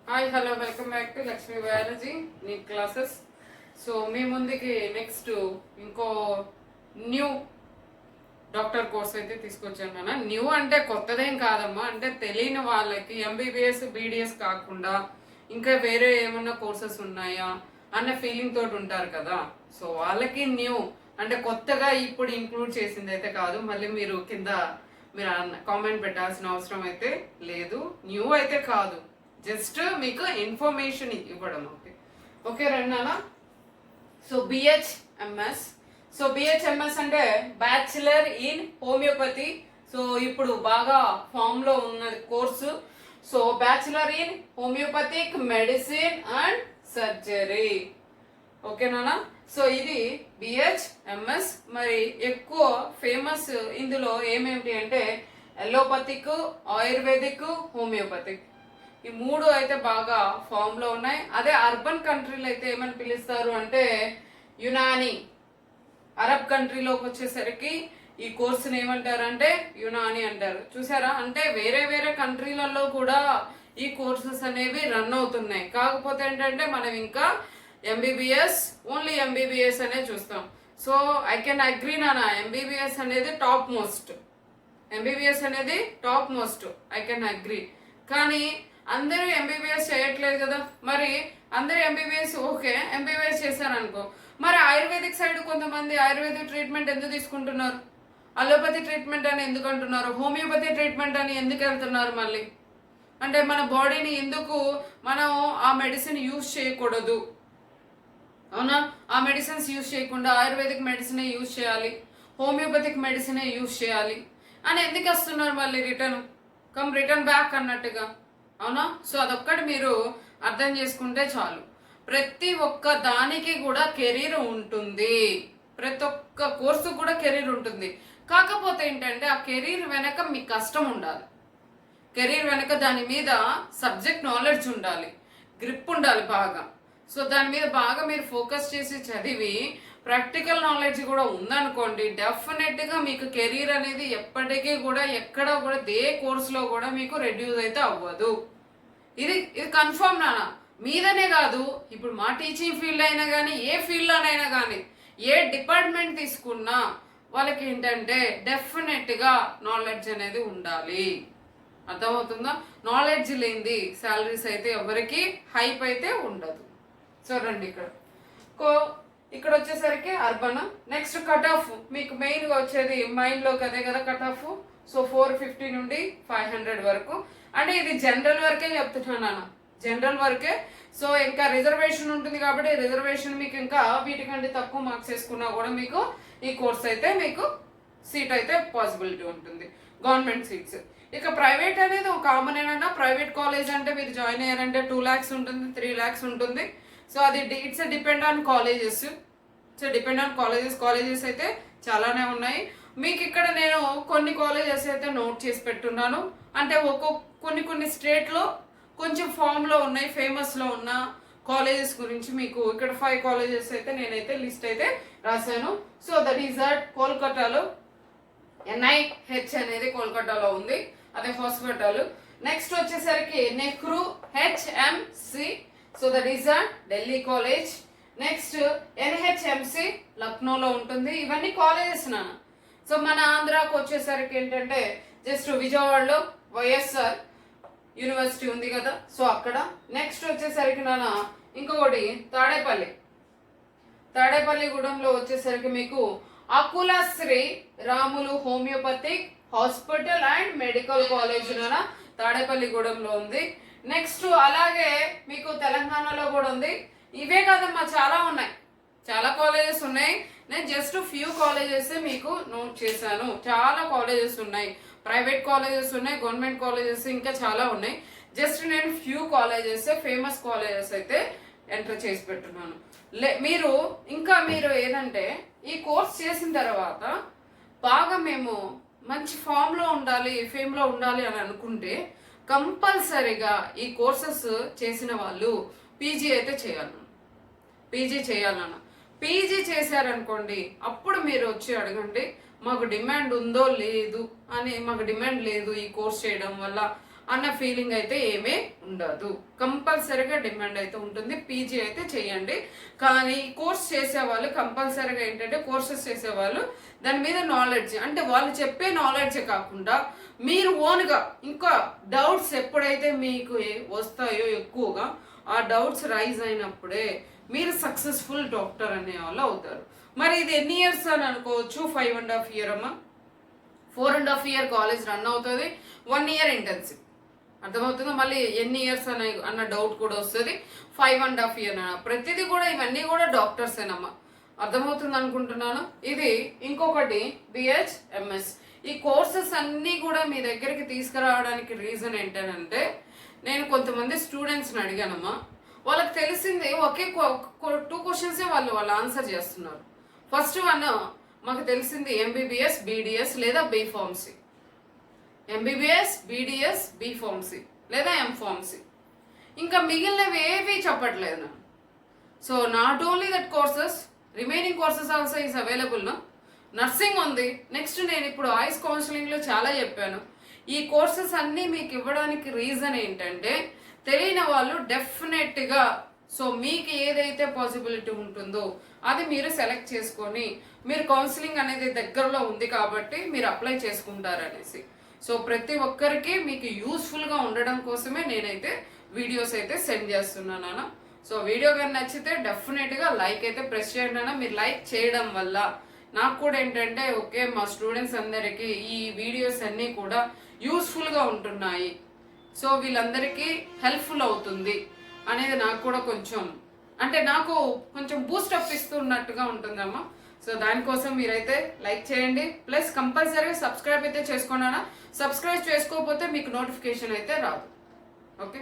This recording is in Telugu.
Hi hello welcome back to Lakshmi biology NEET classes. So మీ ముందుకి నెక్స్ట్ ఇంకో న్యూ డాక్టర్ కోర్స్ అయితే తీసుకొచ్చాను నాన్న. న్యూ అంటే కొత్తదేం కాదమ్మా, అంటే తెలియని వాళ్ళకి ఎంబీబీఎస్ బీడిఎస్ కాకుండా ఇంకా వేరే ఏమన్నా కోర్సెస్ ఉన్నాయా అన్న ఫీలింగ్ తోటి ఉంటారు కదా. సో వాళ్ళకి న్యూ అంటే కొత్తగా ఇప్పుడు ఇంక్లూడ్ చేసింది అయితే కాదు. మళ్ళీ మీరు కింద మీరు కామెంట్ పెట్టాల్సిన అవసరం అయితే లేదు. న్యూ అయితే కాదు, జస్ట్ మీకు ఇన్ఫర్మేషన్ ఇవ్వడం. ఓకే ఓకే రండి. So BHMS. సో బిహెచ్ఎంఎస్ అంటే బ్యాచిలర్ ఇన్ హోమియోపతి. సో ఇప్పుడు బాగా ఫామ్ లో ఉన్నది course. So bachelor in homeopathic medicine and surgery. ఓకేనా. సో ఇది బిహెచ్ఎంఎస్. మరి ఎక్కువ ఫేమస్ ఇందులో ఏమేమిటి అంటే ఎలోపతిక్, ఆయుర్వేదిక్, హోమియోపతిక్, ఈ మూడు అయితే బాగా ఫామ్ లో ఉన్నాయి. అదే అర్బన్ కంట్రీలో అయితే ఏమని పిలుస్తారు అంటే యునాని. అరబ్ కంట్రీలోకి వచ్చేసరికి ఈ కోర్సుని ఏమంటారంటే యునాని అంటారు. చూసారా, అంటే వేరే వేరే కంట్రీలలో కూడా ఈ కోర్సెస్ అనేవి రన్ అవుతున్నాయి. కాకపోతే ఏంటంటే మనం ఇంకా ఎంబీబీఎస్, ఓన్లీ ఎంబీబీఎస్ అనే చూస్తాం. సో ఐ కెన్ అగ్రీ నానా, ఎంబీబీఎస్ అనేది టాప్ మోస్ట్. ఎంబీబీఎస్ అనేది top most, I can agree. కానీ అందరూ ఎంబీబీఎస్ చేయట్లేదు కదా. మరి అందరూ ఎంబీబీఎస్ ఓకే, ఎంబీబీఎస్ చేశారనుకో, మరి ఆయుర్వేదిక్ సైడ్ కొంతమంది ఆయుర్వేదిక్ ట్రీట్మెంట్ ఎందుకు తీసుకుంటున్నారు, అలోపతి ట్రీట్మెంట్ అని ఎందుకు అంటున్నారు, హోమియోపతి ట్రీట్మెంట్ అని ఎందుకు వెళ్తున్నారు? మళ్ళీ అంటే మన బాడీని ఎందుకు మనం ఆ మెడిసిన్ యూజ్ చేయకూడదు? అవునా, ఆ మెడిసిన్స్ యూజ్ చేయకుండా ఆయుర్వేదిక్ మెడిసినే యూజ్ చేయాలి, హోమియోపతిక్ మెడిసినే యూజ్ చేయాలి అని ఎందుకు వస్తున్నారు? మళ్ళీ రిటర్న్ బ్యాక్ అన్నట్టుగా. అవునా. సో అదొక్కటి మీరు అర్థం చేసుకుంటే చాలు. ప్రతి ఒక్క దానికి కూడా కెరీర్ ఉంటుంది, ప్రతి ఒక్క కోర్సు కూడా కెరీర్ ఉంటుంది. కాకపోతే ఏంటంటే ఆ కెరీర్ వెనక మీ కష్టం ఉండాలి, కెరీర్ వెనక దాని మీద సబ్జెక్ట్ నాలెడ్జ్ ఉండాలి, గ్రిప్ ఉండాలి బాగా. సో దాని మీద బాగా మీరు ఫోకస్ చేసి చదివి ప్రాక్టికల్ నాలెడ్జ్ కూడా ఉందనుకోండి, డెఫినెట్గా మీకు కెరీర్ అనేది ఎప్పటికీ కూడా ఎక్కడ కూడా ఏ కోర్సులో కూడా మీకు రెడ్యూస్ అయితే అవ్వదు. ఇది కన్ఫర్మ్ నానా. మీదనే కాదు, ఇప్పుడు మా టీచింగ్ ఫీల్డ్ అయినా కానీ ఏ ఫీల్డ్లోనైనా కానీ ఏ డిపార్ట్మెంట్ తీసుకున్నా వాళ్ళకి ఏంటంటే డెఫినెట్గా నాలెడ్జ్ అనేది ఉండాలి. అర్థమవుతుందా? నాలెడ్జ్ లేనిది శాలరీస్ అయితే ఎవరికి హైప్ అయితే ఉండదు. చూడండి ఇక్కడ వచ్చేసరికి అర్బన్. నెక్స్ట్ కట్ ఆఫ్ మీకు మెయిన్గా వచ్చేది మైండ్లోకి అదే కదా కట్ ఆఫ్. సో 450 నుండి 500 వరకు. అంటే ఇది జనరల్ వరకే చెప్తున్నాను, జనరల్ వరకే. సో ఇంకా రిజర్వేషన్ ఉంటుంది కాబట్టి రిజర్వేషన్ మీకు ఇంకా వీటికంటే తక్కువ మార్క్స్ వేసుకున్నా కూడా మీకు ఈ కోర్స్ అయితే మీకు సీట్ అయితే పాసిబిలిటీ ఉంటుంది, గవర్నమెంట్ సీట్స్. ఇక ప్రైవేట్ అనేది ఒక కామన్ ఏనన్నా. ప్రైవేట్ కాలేజ్ అంటే మీరు జాయిన్ అయ్యారంటే 2 lakhs ఉంటుంది, 3 lakhs ఉంటుంది. సో అది it's depend on colleges. So depend on colleges అయితే చాలానే ఉన్నాయి. మీకు ఇక్కడ నేను కొన్ని కాలేజెస్ అయితే నోట్ చేసి పెట్టున్నాను. అంటే కొన్ని స్టేట్లో కొంచెం ఫామ్లో ఉన్నాయి, ఫేమస్లో ఉన్న కాలేజెస్ గురించి మీకు ఇక్కడ 5 కాలేజెస్ అయితే నేనైతే లిస్ట్ అయితే రాశాను. సో దట్ ఈస్ దట్ కోల్కతాలో NIH అనేది కోల్కతాలో ఉంది, అదే హాస్పిటల్. నెక్స్ట్ వచ్చేసరికి Nehru HMC. So that is Delhi college. Next NHMC లక్నోలో ఉంటుంది. ఇవన్నీ కాలేజెస్ నాన్న. సో మన ఆంధ్రాకు వచ్చేసరికి ఏంటంటే జస్ట్ విజయవాడలో వైఎస్ఆర్ యూనివర్సిటీ ఉంది కదా, సో అక్కడ. నెక్స్ట్ వచ్చేసరికి నాన్న ఇంకొకటి తాడేపల్లిగూడెంలో వచ్చేసరికి మీకు Akulasri Ramulu homeopathic hospital and medical college నాన్న తాడేపల్లిగూడెంలో ఉంది. నెక్స్ట్ అలాగే మీకు తెలంగాణలో కూడా ఉంది. ఇవే కాదమ్మా, చాలా ఉన్నాయి, చాలా కాలేజెస్ ఉన్నాయి. నేను జస్ట్ ఫ్యూ కాలేజెస్ మీకు నోట్ చేశాను. చాలా కాలేజెస్ ఉన్నాయి, ప్రైవేట్ కాలేజెస్ ఉన్నాయి, గవర్నమెంట్ కాలేజెస్ ఇంకా చాలా ఉన్నాయి. జస్ట్ నేను ఫ్యూ కాలేజెస్, ఫేమస్ కాలేజెస్ అయితే ఎంటర్ చేసి పెట్టున్నాను. మీరు ఏదంటే ఈ కోర్స్ చేసిన తర్వాత బాగా మేము మంచి ఫామ్లో ఉండాలి, ఫేమ్లో ఉండాలి అని అనుకుంటే కంపల్సరీగా ఈ కోర్సెస్ చేసిన వాళ్ళు పీజీ అయితే చేయాలన్న. పీజీ చేశారనుకోండి, అప్పుడు మీరు వచ్చి అడగండి మాకు డిమాండ్ ఉందో లేదు అని. మాకు డిమాండ్ లేదు ఈ కోర్స్ చేయడం వల్ల అన్న ఫీలింగ్ అయితే ఏమీ ఉండదు. కంపల్సరీగా డిమాండ్ అయితే ఉంటుంది. పీజీ అయితే చేయండి. కానీ కోర్స్ చేసేవాళ్ళు కంపల్సరీగా ఏంటంటే కోర్సెస్ చేసేవాళ్ళు దాని మీద నాలెడ్జ్, అంటే వాళ్ళు చెప్పే నాలెడ్జే కాకుండా మీరు ఓన్గా ఇంకా డౌట్స్ ఎప్పుడైతే మీకు వస్తాయో ఎక్కువగా, ఆ డౌట్స్ రైజ్ అయినప్పుడే మీరు సక్సెస్ఫుల్ డాక్టర్ అనే వాళ్ళు అవుతారు. మరి ఇది ఎన్ని ఇయర్స్ అని అనుకోవచ్చు? 5.5 years అమ్మా. 4.5 years కాలేజ్ రన్ అవుతుంది, 1 year ఇంటర్న్షిప్. అర్థమవుతుందో? మళ్ళీ ఎన్ని ఇయర్స్ అన్న డౌట్ కూడా వస్తుంది. 5.5 years అన్న ప్రతిదీ కూడా ఇవన్నీ కూడా డాక్టర్సేనమ్మా. అర్థమవుతుంది అనుకుంటున్నాను. ఇది ఇంకొకటి BHMS. ఈ కోర్సెస్ అన్నీ కూడా మీ దగ్గరికి తీసుకురావడానికి రీజన్ ఏంటంటే, నేను కొంతమంది స్టూడెంట్స్ని అడిగానమ్మా. వాళ్ళకి తెలిసింది ఒకే 2 questions వాళ్ళు ఆన్సర్ చేస్తున్నారు. ఫస్ట్ వన్ మాకు తెలిసింది MBBS, BDS లేదా B Pharmacy. MBBS, BDS, B Pharmacy లేదా M Pharmacy. ఇంకా మిగిలినవి ఏవి చెప్పట్లేదు నా. So not only that courses, remaining courses also is available నా. నర్సింగ్ ఉంది. నెక్స్ట్ నేను ఇప్పుడు ఆయిస్ కౌన్సిలింగ్లో చాలా చెప్పాను. ఈ కోర్సెస్ అన్నీ మీకు ఇవ్వడానికి రీజన్ ఏంటంటే, తెలియని వాళ్ళు డెఫినెట్గా సో మీకు ఏదైతే పాసిబిలిటీ ఉంటుందో అది మీరు సెలెక్ట్ చేసుకొని, మీరు కౌన్సిలింగ్ అనేది దగ్గరలో ఉంది కాబట్టి మీరు అప్లై చేసుకుంటారనేసి. సో ప్రతి ఒక్కరికి మీకు యూస్ఫుల్గా ఉండడం కోసమే నేనైతే వీడియోస్ అయితే సెండ్ చేస్తున్నాను. సో వీడియో కానీ నచ్చితే డెఫినెట్గా లైక్ అయితే ప్రెస్ చేయండి అన్న. మీరు లైక్ చేయడం వల్ల నాకు కూడా ఏంటంటే ఓకే, మా స్టూడెంట్స్ అందరికీ ఈ వీడియోస్ అన్నీ కూడా యూస్ఫుల్గా ఉంటున్నాయి, సో వీళ్ళందరికీ హెల్ప్ఫుల్ అవుతుంది అనేది నాకు కూడా కొంచెం, అంటే నాకు కొంచెం బూస్టప్ ఇస్తున్నట్టుగా ఉంటుందమ్మా. సో దానికోసం మీరైతే లైక్ చేయండి, ప్లస్ కంపల్సరీగా సబ్స్క్రైబ్ అయితే చేసుకోండి. సబ్స్క్రైబ్ చేసుకోకపోతే మీకు నోటిఫికేషన్ అయితే రాదు. ఓకే.